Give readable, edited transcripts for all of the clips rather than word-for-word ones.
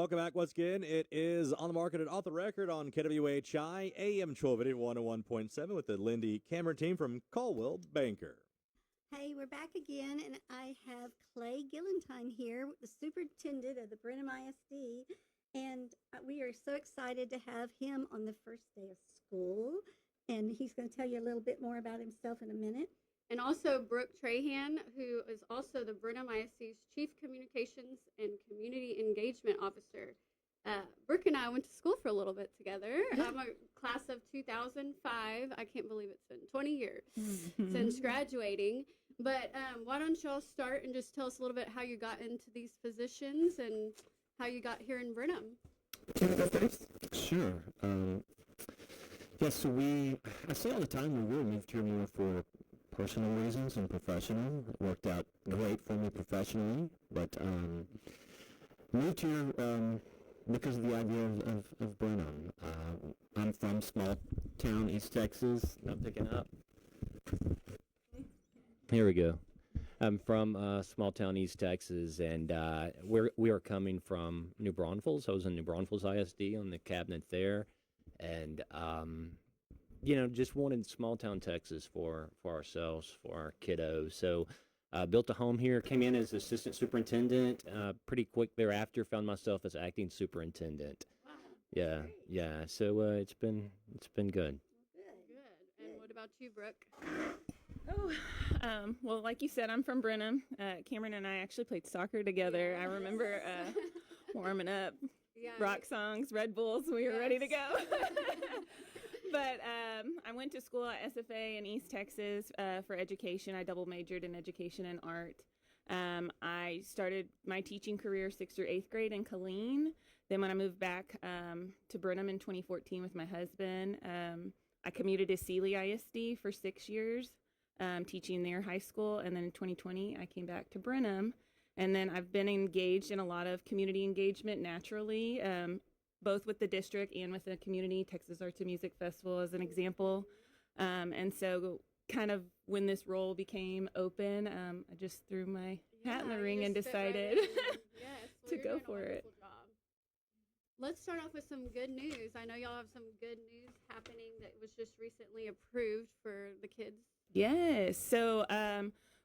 Welcome back once again. It is On the Market and Off the Record on KWHI AM 1280 101.7 with the Lindi Camaron Team from Coldwell Banker. Hey, we're back again, and I have Clay Gillentine here, the superintendent of the Brenham ISD, and we are so excited to have him on the first day of school, and he's going to tell you a little bit more about himself in a minute. And also Brooke Trahan, who is also the Brenham ISD's Chief Communications and Community Engagement Officer. Brooke and I went to school for a little bit together. I'm a class of 2005. I can't believe it's been 20 years since graduating. But why don't y'all start and just tell us a little bit how you got into these positions and how you got here in Brenham. Can I go first? Sure. So I say all the time, we really moved here more for personal reasons and professional. It worked out great for me professionally, but moved here because of the idea of Brenham. I'm from small town East Texas. Not picking up. Here we go. I'm from small town East Texas, and we are coming from New Braunfels. I was in New Braunfels ISD on the cabinet there, and just wanted small town Texas for ourselves, for our kiddos. So built a home here, came in as assistant superintendent. Pretty quick thereafter, found myself as acting superintendent. Wow. Yeah. So it's been good. Good. And what about you, Brooke? Well, like you said, I'm from Brenham. Cameron and I actually played soccer together. I remember warming up, rock songs, Red Bulls. We were ready to go. But I went to school at SFA in East Texas for education. I double majored in education and art. I started my teaching career 6th through 8th grade in Killeen. Then when I moved back to Brenham in 2014 with my husband, I commuted to Sealy ISD for 6 years, teaching there high school. And then in 2020, I came back to Brenham. And then I've been engaged in a lot of community engagement naturally, both with the district and with the community, Texas Arts and Music Festival as an example. And so kind of when this role became open, I just threw my hat in the ring and decided to go for it. Job. Let's start off with some good news. I know y'all have some good news happening that was just recently approved for the kids. Yes. So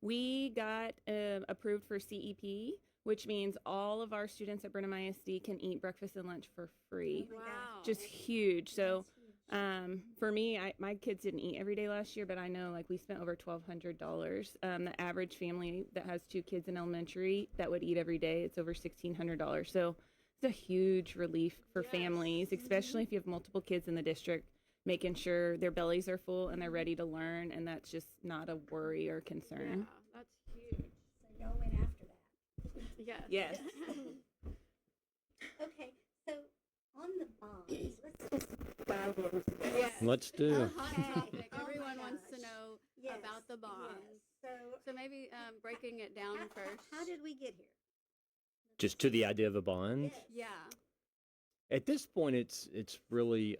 we got approved for CEP, which means all of our students at Brenham ISD can eat breakfast and lunch for free. Wow. Just huge. So for me, my kids didn't eat every day last year, but I know we spent over $1,200. The average family that has 2 kids in elementary that would eat every day, it's over $1,600. So it's a huge relief for families, especially if you have multiple kids in the district, making sure their bellies are full and they're ready to learn, and that's just not a worry or concern. Yeah, that's huge. So y'all went after that. Yes. Okay, so on the bonds, let's just dive into this. Yes. Let's do. A hot topic. Oh Everyone my wants to gosh. know Yes, about the bonds. yes. So maybe breaking it down first. How did we get here? Just to the idea of a bond. Yes. Yeah. At this point, it's really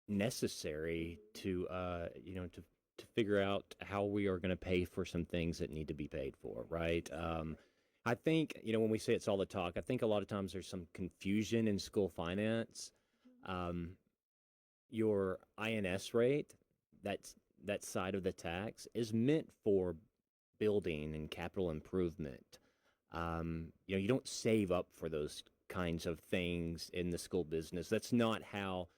necessary to to figure out how we are going to pay for some things that need to be paid for, right? I think when we say it's all the talk, I think a lot of times there's some confusion in school finance. Your INS rate, that side of the tax, is meant for building and capital improvement. You don't save up for those kinds of things in the school business. That's not how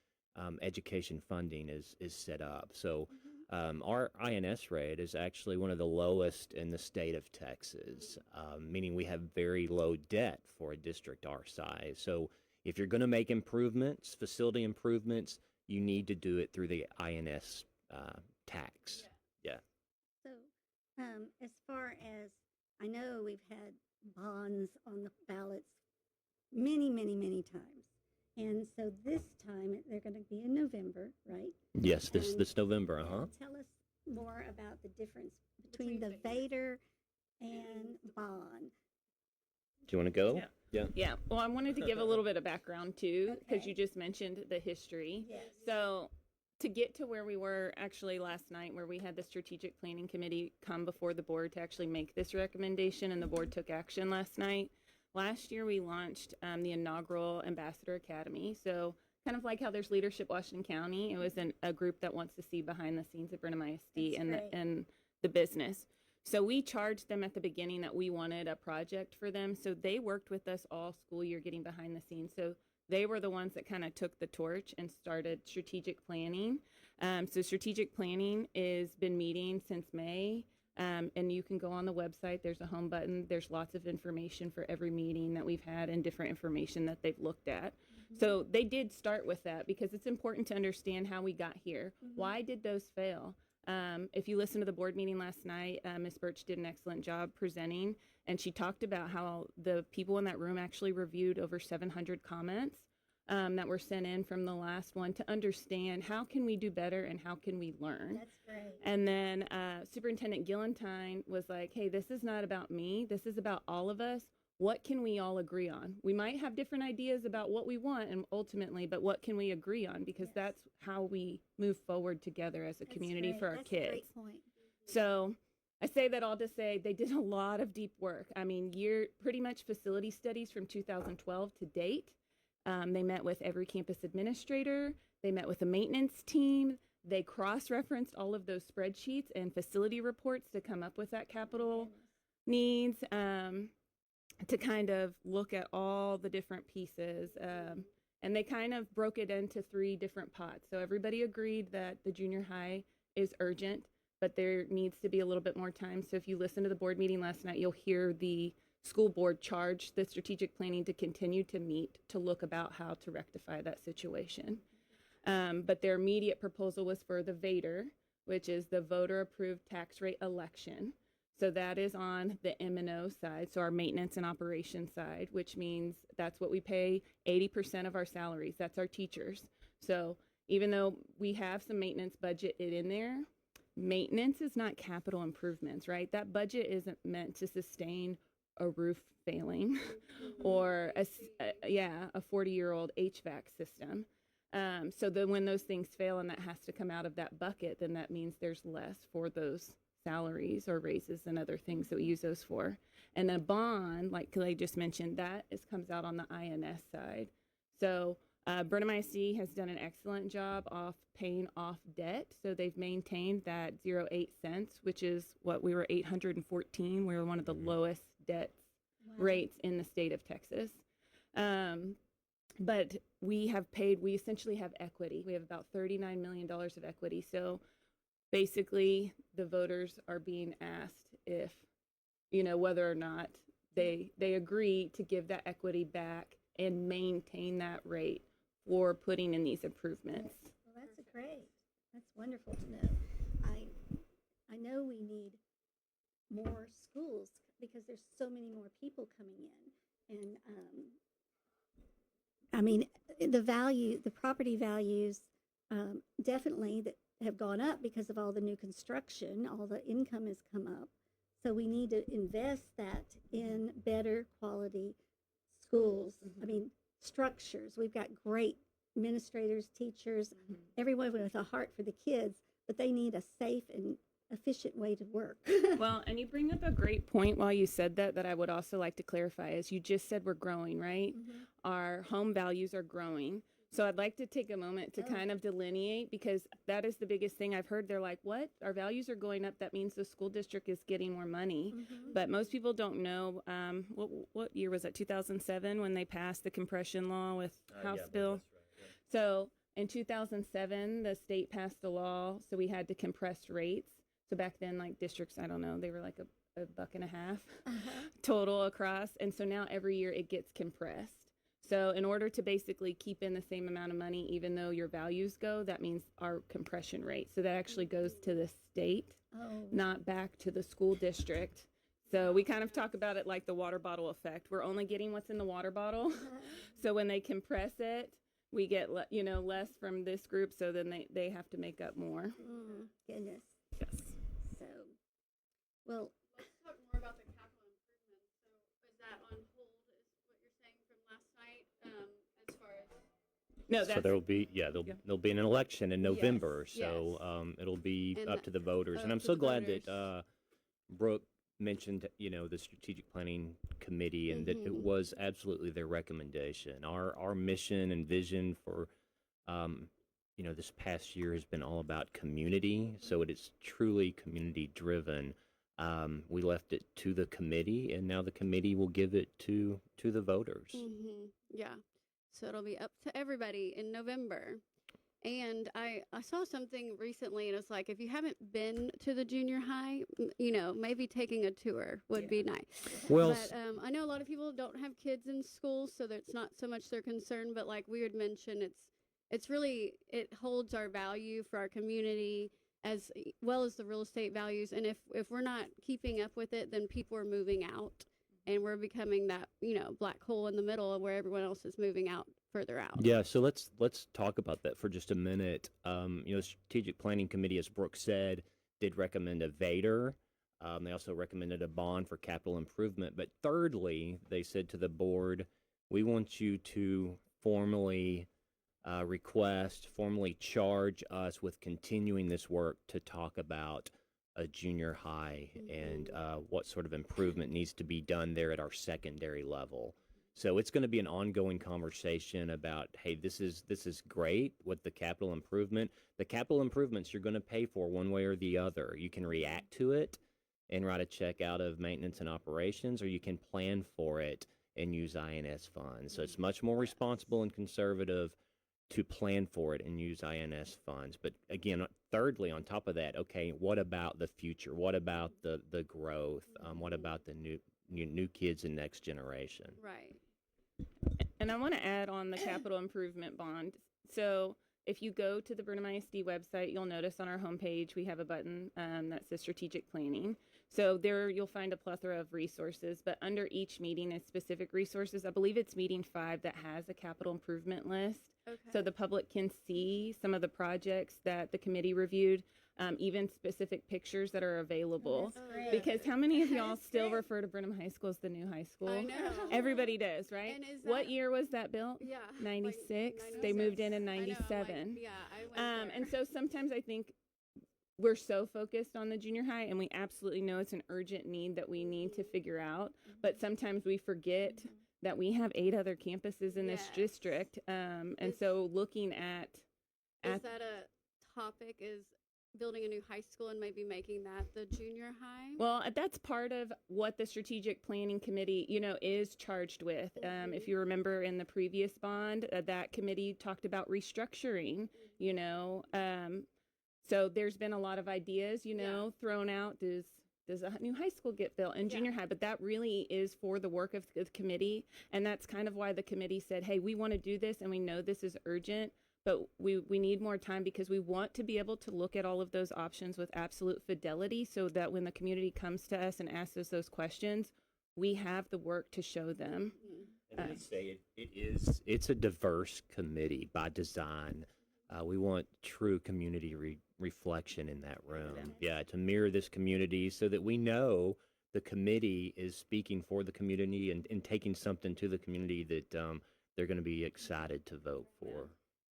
education funding is set up. So our INS rate is actually one of the lowest in the state of Texas, meaning we have very low debt for a district our size. So if you're going to make improvements, facility improvements, you need to do it through the INS tax. Yeah. So as far as I know, we've had bonds on the ballots many, many, many times. And so this time they're going to be in November, right? Yes, this November, Tell us more about the difference between the Vader and bond. Do you want to go? Yeah. Well, I wanted to give a little bit of background too, because Okay. you just mentioned the history. Yes. So to get to where we were actually last night, where we had the strategic planning committee come before the board to actually make this recommendation, and the board took action last night. last year we launched the inaugural Ambassador Academy. So kind of like how there's Leadership Washington County, it was a group that wants to see behind the scenes of Brenham ISD and the business. So we charged them at the beginning that we wanted a project for them. So they worked with us all school year getting behind the scenes. So they were the ones that kind of took the torch and started strategic planning. So strategic planning has been meeting since May. And you can go on the website. There's a home button. There's lots of information for every meeting that we've had and different information that they've looked at. So they did start with that because it's important to understand how we got here. Why did those fail? If you listen to the board meeting last night, Ms. Birch did an excellent job presenting, and she talked about how the people in that room actually reviewed over 700 comments that were sent in from the last one to understand how can we do better and how can we learn. That's great. And then Superintendent Gillentine was like, hey, this is not about me. This is about all of us. What can we all agree on? We might have different ideas about what we want and ultimately, but what can we agree on? Because that's how we move forward together as a community for our kids. Great point. So I say that all to say they did a lot of deep work. I mean, pretty much facility studies from 2012 to date. They met with every campus administrator. They met with the maintenance team. They cross-referenced all of those spreadsheets and facility reports to come up with that capital needs, to kind of look at all the different pieces. And they kind of broke it into 3 different pots. So everybody agreed that the junior high is urgent, but there needs to be a little bit more time. So if you listen to the board meeting last night, you'll hear the school board charge the strategic planning to continue to meet to look about how to rectify that situation. But their immediate proposal was for the VADER, which is the voter approved tax rate election. So that is on the M&O side, so our maintenance and operations side, which means that's what we pay 80% of our salaries. That's our teachers. So even though we have some maintenance budget in there, maintenance is not capital improvements, right? That budget isn't meant to sustain a roof failing or a 40-year-old HVAC system. So then when those things fail and that has to come out of that bucket, then that means there's less for those salaries or raises and other things that we use those for. And a bond, like Clay just mentioned, that comes out on the INS side. So Brenham ISD has done an excellent job of paying off debt. So they've maintained that 0.08 cents, which is what we were 814. We were one of the lowest debt rates in the state of Texas. But we essentially have equity. We have about $39 million of equity. So basically, the voters are being asked if, whether or not they agree to give that equity back and maintain that rate for putting in these improvements. Well, that's great. That's wonderful to know. I know we need more schools because there's so many more people coming in, and I mean the property values definitely that have gone up because of all the new construction. All the income has come up. So we need to invest that in better quality schools. I mean, structures. We've got great administrators, teachers, everyone with a heart for the kids, but they need a safe and efficient way to work. Well, and you bring up a great point while you said that I would also like to clarify. As you just said, we're growing, right? Our home values are growing. So I'd like to take a moment to kind of delineate, because that is the biggest thing I've heard. They're like, what? Our values are going up. That means the school district is getting more money. But most people don't know, what year was that, 2007, when they passed the compression law with House Bill? That's right, yeah. So in 2007, the state passed a law, so we had to compress rates. So back then, like districts, I don't know, they were like a $1.50 total across. And so now every year it gets compressed. So in order to basically keep in the same amount of money, even though your values go, that means our compression rate. So that actually goes to the state, not back to the school district. So we kind of talk about it like the water bottle effect. We're only getting what's in the water bottle. So when they compress it, we get less from this group. So then they have to make up more. Goodness. Yes. So, well, let's talk more about the capital improvements. So is that on hold, is what you're saying from last night, as far as? No, so there'll be an election in November. So it'll be up to the voters. And I'm so glad that Brooke mentioned, the strategic planning committee, and that it was absolutely their recommendation. Our mission and vision for, this past year has been all about community. So it is truly community driven. We left it to the committee, and now the committee will give it to the voters. Yeah. So it'll be up to everybody in November. And I saw something recently, and it's like, if you haven't been to the junior high, maybe taking a tour would be nice. Well, but I know a lot of people don't have kids in school, so that's not so much their concern. But like we had mentioned, it's really, it holds our value for our community as well as the real estate values. And if we're not keeping up with it, then people are moving out, and we're becoming that, black hole in the middle of where everyone else is moving out further out. Yeah, so let's talk about that for just a minute. The Strategic Planning Committee, as Brooke said, did recommend a VADR. They also recommended a bond for capital improvement. But thirdly, they said to the board, we want you to formally formally charge us with continuing this work to talk about a junior high and what sort of improvement needs to be done there at our secondary level. So it's going to be an ongoing conversation about, hey, this is great with the capital improvement. The capital improvements you're going to pay for one way or the other. You can react to it and write a check out of maintenance and operations, or you can plan for it and use INS funds. So it's much more responsible and conservative to plan for it and use INS funds. But again, thirdly, on top of that, okay, what about the future? What about the growth? What about the new kids and next generation? Right. And I want to add on the capital improvement bond. So if you go to the Brenham ISD website, you'll notice on our homepage we have a button that says strategic planning. So there you'll find a plethora of resources, but under each meeting is specific resources. I believe it's meeting 5 that has a capital improvement list. Okay. So the public can see some of the projects that the committee reviewed, even specific pictures that are available. Because how many of y'all still refer to Brenham High School as the new high school? I know. Everybody does, right? And is What year was that built? Yeah. 96. Like They moved in I know, 97. I went there. And so sometimes I think we're so focused on the junior high, and we absolutely know it's an urgent need that we need to figure out. But sometimes we forget that we have 8 other campuses in this district. And so looking at... Is that a topic, is building a new high school and maybe making that the junior high? Well, that's part of what the Strategic Planning Committee, is charged with. If you remember in the previous bond, that committee talked about restructuring, so there's been a lot of ideas, thrown out. Does a new high school get built and junior high? But that really is for the work of the committee. And that's kind of why the committee said, hey, we want to do this and we know this is urgent, but we need more time because we want to be able to look at all of those options with absolute fidelity so that when the community comes to us and asks us those questions, we have the work to show them. And I would say it's a diverse committee by design. We want true community reflection in that room. Yeah, to mirror this community so that we know the committee is speaking for the community and taking something to the community that they're going to be excited to vote for.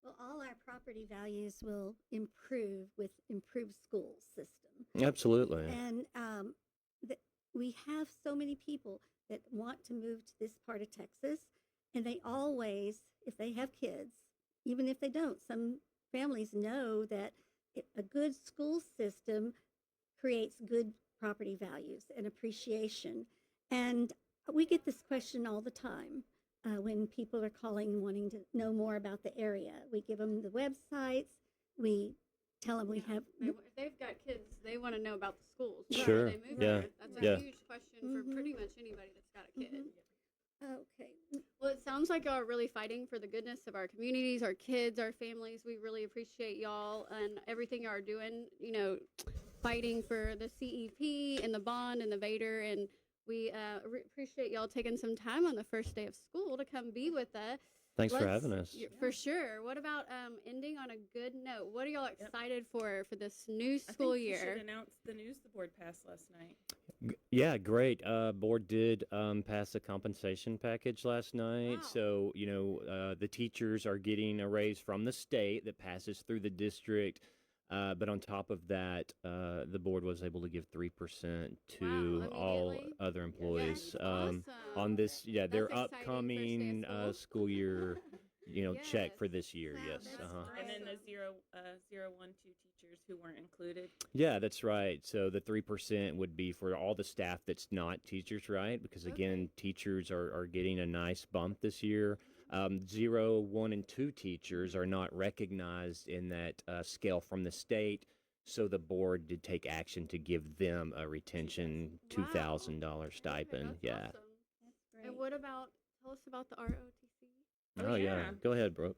Well, all our property values will improve with improved school system. Absolutely. And we have so many people that want to move to this part of Texas, and they always, if they have kids, even if they don't, some families know that a good school system creates good property values and appreciation. And we get this question all the time when people are calling wanting to know more about the area. We give them the websites. We tell them we have... If they've got kids, they want to know about the schools. Sure. They move there. That's a huge question for pretty much anybody that's got a kid. Okay. Well, it sounds like y'all are really fighting for the goodness of our communities, our kids, our families. We really appreciate y'all and everything y'all are doing, fighting for the CEP and the bond and the VADR. And we appreciate y'all taking some time on the first day of school to come be with us. Thanks for having us. For sure. What about ending on a good note? What are y'all excited for this new school year? I think you should announce the news the board passed last night. Yeah, great. Board did pass a compensation package last night. Wow. So, the teachers are getting a raise from the state that passes through the district. But on top of that, the board was able to give 3% to all immediately? other employees That's awesome. on this, their That's exciting first day of upcoming school. school year, check for Yes. this year. Wow, Yes. that's Uh-huh. And then the awesome. 0, 1, 2 teachers who weren't included. Yeah, that's right. So the 3% would be for all the staff that's not teachers, right? Because again, teachers are getting a nice bump this year. 0, 1, and 2 teachers are not recognized in that scale from the state. So the board did take action to give them a retention $2,000 stipend. That's Yeah. awesome. That's great. And what about, tell us about the ROTC? Oh, yeah. yeah. Go ahead, Brooke.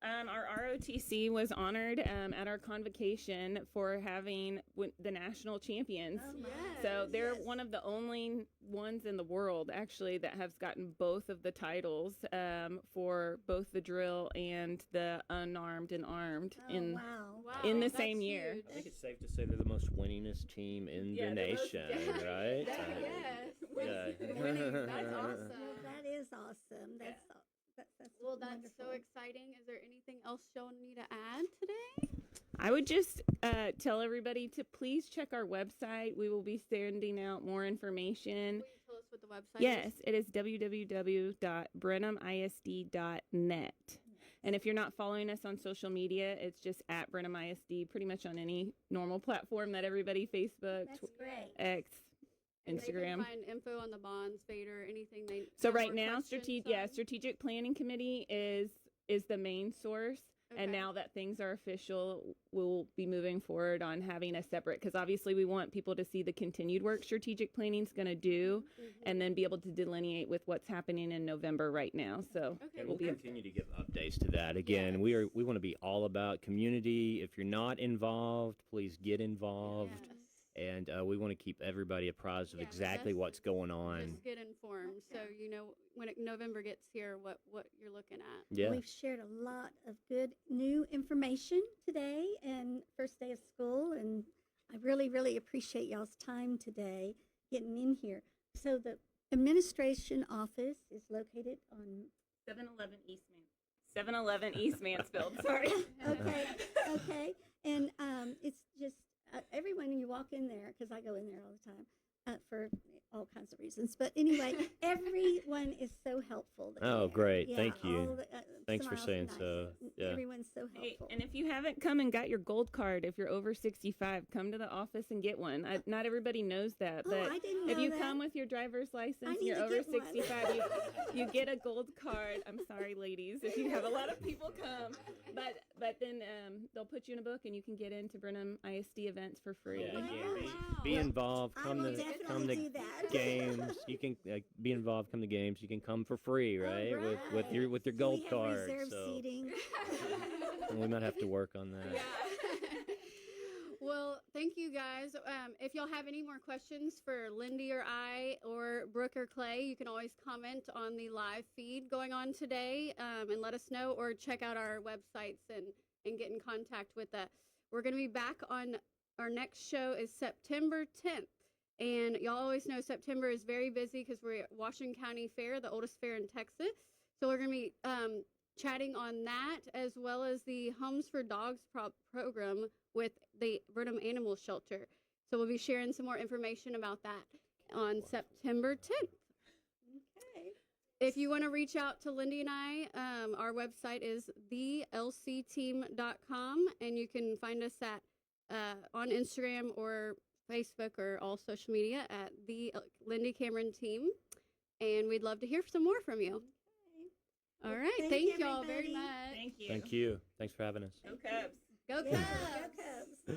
Our ROTC was honored at our convocation for having the national champions. Oh, my. So they're Yes. one of the only ones in the world, actually, that has gotten both of the titles for both the drill and the unarmed and armed Oh, wow. Wow, in the that's same year. huge. I think it's safe to say they're the most winningest team in Yeah, the the most- nation, yeah. right? Yes. Yeah. Winning, that's Well, awesome. that is awesome. That's Well, that's wonderful. so exciting. Is there anything else y'all need to add today? I would just tell everybody to please check our website. We will be sending out more information. Will you tell us what the website Yes, is? it is www.brenhamisd.net. And if you're not following us on social media, it's just at Brenham ISD, pretty much on any normal platform that everybody, Facebook, That's great. X, And they can Instagram. find info on the bonds, Vader, anything they So have right more now, questions on? strategic planning committee is the main source. And Okay. now that things are official, we'll be moving forward on having a separate, because obviously we want people to see the continued work strategic planning is going to do, and then be able to delineate with what's happening in November right now. So Okay, And well, we'll continue to give updates to that. Again, we want to be all about community. If you're not involved, please get involved. Yes. And we want to keep everybody apprised of Yeah, exactly that's- what's going on. Just get informed, so you know when November gets here, what you're looking at. Yeah. We've shared a lot of good new information today and first day of school, and I really, really appreciate y'all's time today getting in here. So the administration office is located on 7-Eleven East 7-Eleven East Mansfield. Sorry. okay, and it's just everyone you walk in there, because I go in there all the time for all kinds of reasons. But anyway, everyone is so helpful. Oh, there. great. Yeah, Thank you. all the, Thanks for smiles saying and so. nice. Yeah. Everyone's so Hey, helpful. and if you haven't come and got your gold card, if you're over 65, come to the office and get one. Not everybody knows that, Oh, but I didn't if know you that. come with your driver's license and need you're to over get one. 65, you get a gold card. I'm sorry, ladies, if you have a lot of people come, but then they'll put you in a book and you can get into Brenham ISD events for free. Yeah, Oh, again, wow. be involved. I Come will to definitely do that. games. You can be involved. Come to games. You can come for free, right? With your Do gold we have card. reserved So seating? we might have to work on that. Well, thank you guys. If y'all have any more questions for Lindi or I or Brooke or Clay, you can always comment on the live feed going on today and let us know, or check out our websites and get in contact with us. We're going to be back on our next show is September 10th. And y'all always know September is very busy because we're at Washington County Fair, the oldest fair in Texas. So we're going to be chatting on that, as well as the Homes for Dogs program with the Brenham Animal Shelter. So we'll be sharing some more information about that on September 10th. Okay. If you want to reach out to Lindi and I, our website is thelcteam.com, and you can find us at on Instagram or Facebook or all social media at the Lindi Camaron Team. And we'd love to hear some more from you. All right. Thank Thank you, y'all very everybody. much. Thank you. Thank you. Thanks for having us. Go Cubs. Go Yeah, Cubs. go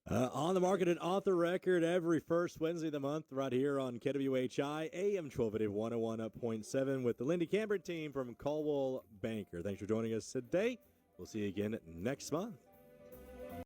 Cubs. On the market and off the record every first Wednesday of the month right here on KWHI AM 1280 101.7 with the Lindi Camaron Team from Coldwell Banker. Thanks for joining us today. We'll see you again next month.